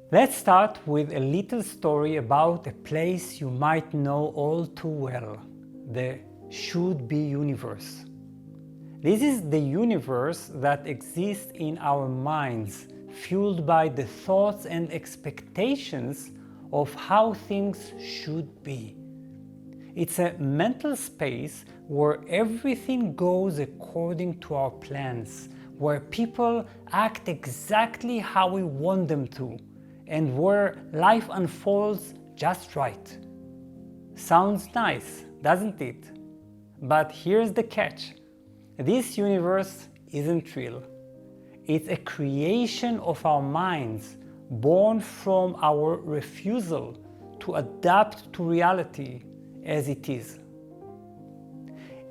Let's start with a little story about a place you might know all too well, the should-be universe. This is the universe that exists in our minds, fueled by the thoughts and expectations of how things should be. It's a mental space where everything goes according to our plans, where people act exactly how we want them to, and where life unfolds just right. Sounds nice, doesn't it? But here's the catch. This universe isn't real. It's a creation of our minds, born from our refusal to adapt to reality as it is.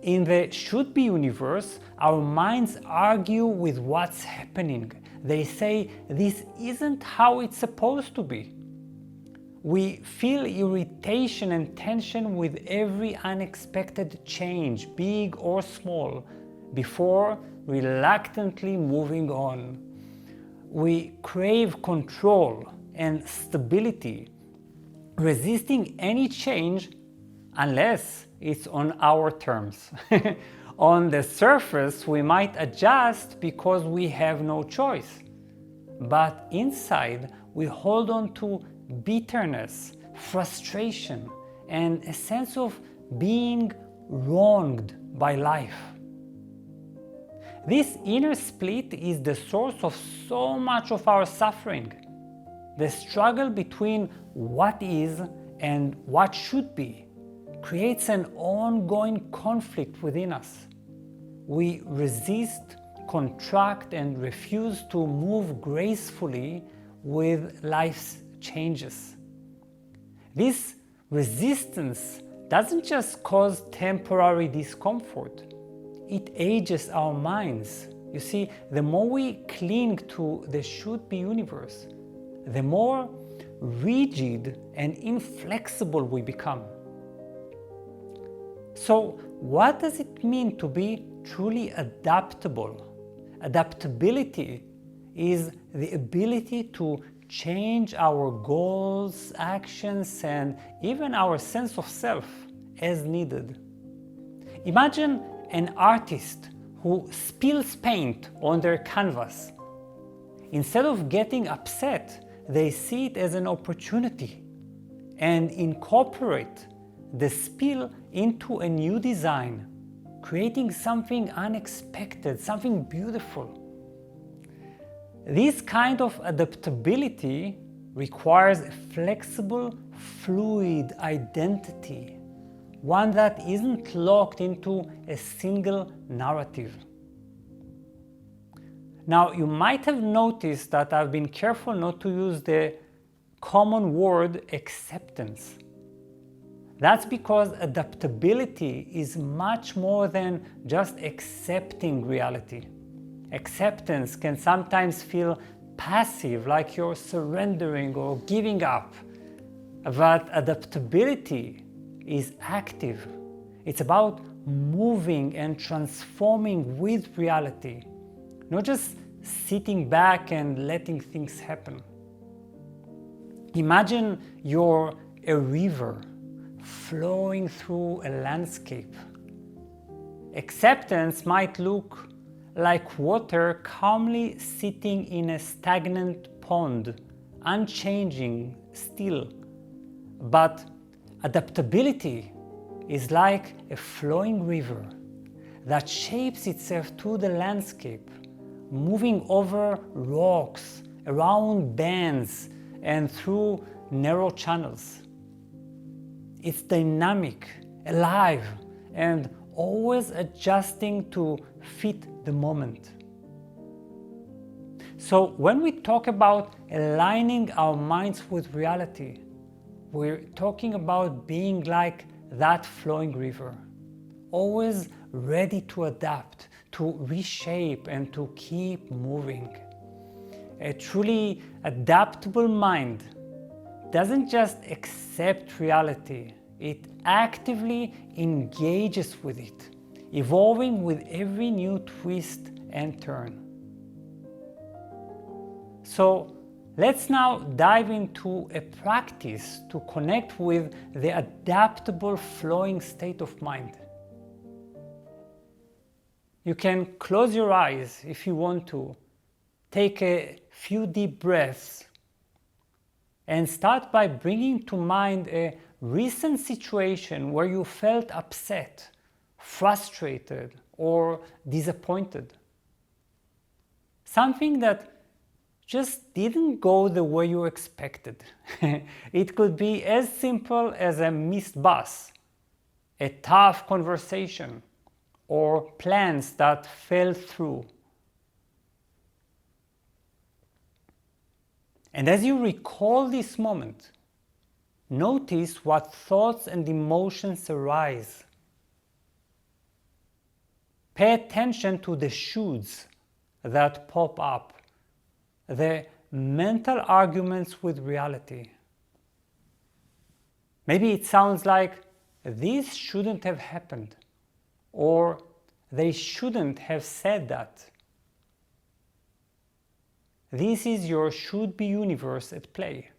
In the should-be universe, our minds argue with what's happening. They say this isn't how it's supposed to be. We feel irritation and tension with every unexpected change, big or small, before reluctantly moving on. We crave control and stability, resisting any change unless it's on our terms. On the surface, we might adjust because we have no choice. But inside, we hold on to bitterness, frustration, and a sense of being wronged by life. This inner split is the source of so much of our suffering. The struggle between what is and what should be creates an ongoing conflict within us. We resist, contract, and refuse to move gracefully with life's changes. This resistance doesn't just cause temporary discomfort, it ages our minds. You see, the more we cling to the should-be universe, the more rigid and inflexible we become. So, what does it mean to be truly adaptable? Adaptability is the ability to change our goals, actions, and even our sense of self as needed. Imagine an artist who spills paint on their canvas. Instead of getting upset, they see it as an opportunity and incorporate the spill into a new design, creating something unexpected, something beautiful. This kind of adaptability requires a flexible, fluid identity, one that isn't locked into a single narrative. Now, you might have noticed that I've been careful not to use the common word acceptance. That's because adaptability is much more than just accepting reality. Acceptance can sometimes feel passive, like you're surrendering or giving up. But adaptability is active. It's about moving and transforming with reality, not just sitting back and letting things happen. Imagine you're a river flowing through a landscape. Acceptance might look like water calmly sitting in a stagnant pond, unchanging, still. But adaptability is like a flowing river that shapes itself to the landscape, moving over rocks, around bends, and through narrow channels. It's dynamic, alive, and always adjusting to fit the moment. So when we talk about aligning our minds with reality, we're talking about being like that flowing river, always ready to adapt, to reshape, and to keep moving. A truly adaptable mind doesn't just accept reality, it actively engages with it, evolving with every new twist and turn. So, Let's now dive into a practice to connect with the adaptable, flowing state of mind. You can close your eyes if you want to, take a few deep breaths, and start by bringing to mind a recent situation where you felt upset, frustrated, or disappointed. Something that just didn't go the way you expected. It could be as simple as a missed bus, a tough conversation, or plans that fell through. And as you recall this moment, notice what thoughts and emotions arise. Pay attention to the shoulds that pop up, the mental arguments with reality. Maybe it sounds like, this shouldn't have happened, or they shouldn't have said that. This is your should-be universe at play.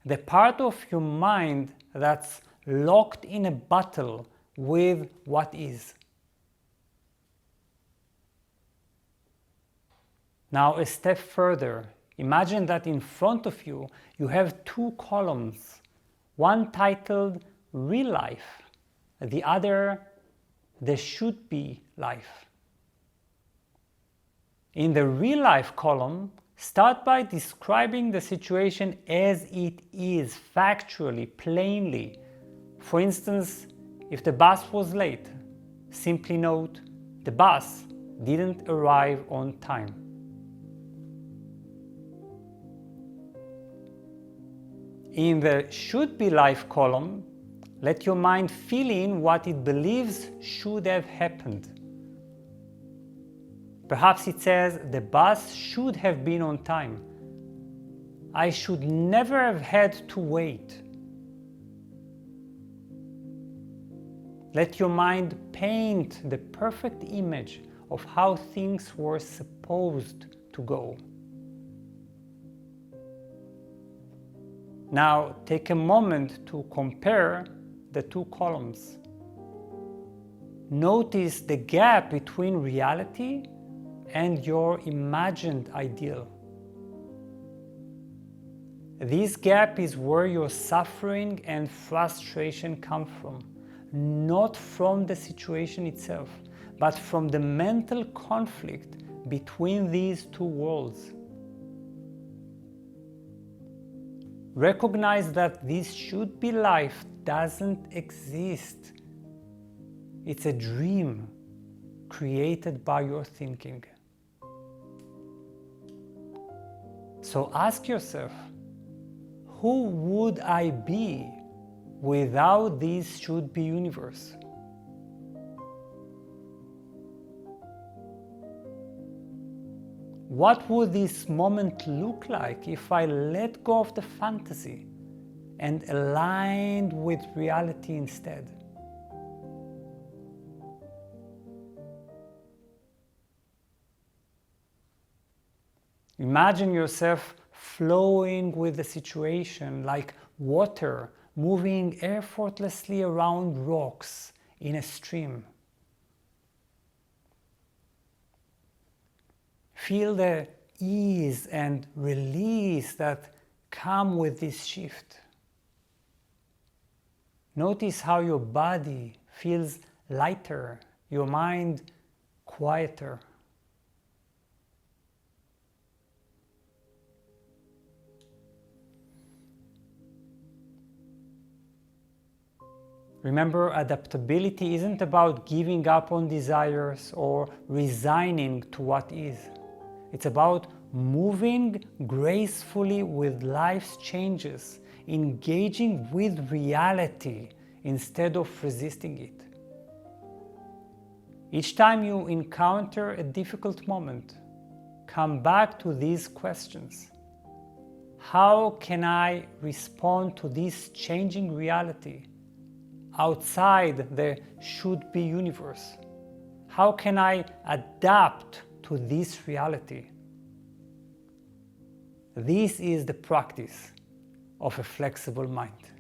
The part of your mind that's locked in a battle with what is. Now a step further, imagine that in front of you, you have two columns, one titled Real Life, the other the should-be life. In the real life column, start by describing the situation as it is, factually, plainly. For instance, if the bus was late, simply note, the bus didn't arrive on time. In the should-be life column, let your mind fill in what it believes should have happened. Perhaps it says, the bus should have been on time. I should never have had to wait. Let your mind paint the perfect image of how things were supposed to go. Now take a moment to compare the two columns. Notice the gap between reality and your imagined ideal. This gap is where your suffering and frustration come from, not from the situation itself, but from the mental conflict between these two worlds. Recognize that this should-be life doesn't exist. It's a dream created by your thinking. So ask yourself, who would I be without this should-be universe? What would this moment look like if I let go of the fantasy and aligned with reality instead? Imagine yourself flowing with the situation like water moving effortlessly around rocks in a stream. Feel the ease and release that come with this shift. Notice how your body feels lighter, your mind quieter. Remember, adaptability isn't about giving up on desires or resigning to what is. It's about moving gracefully with life's changes, engaging with reality instead of resisting it. Each time you encounter a difficult moment, come back to these questions. How can I respond to this changing reality outside the should-be universe? How can I adapt to this reality? This is the practice of a flexible mind.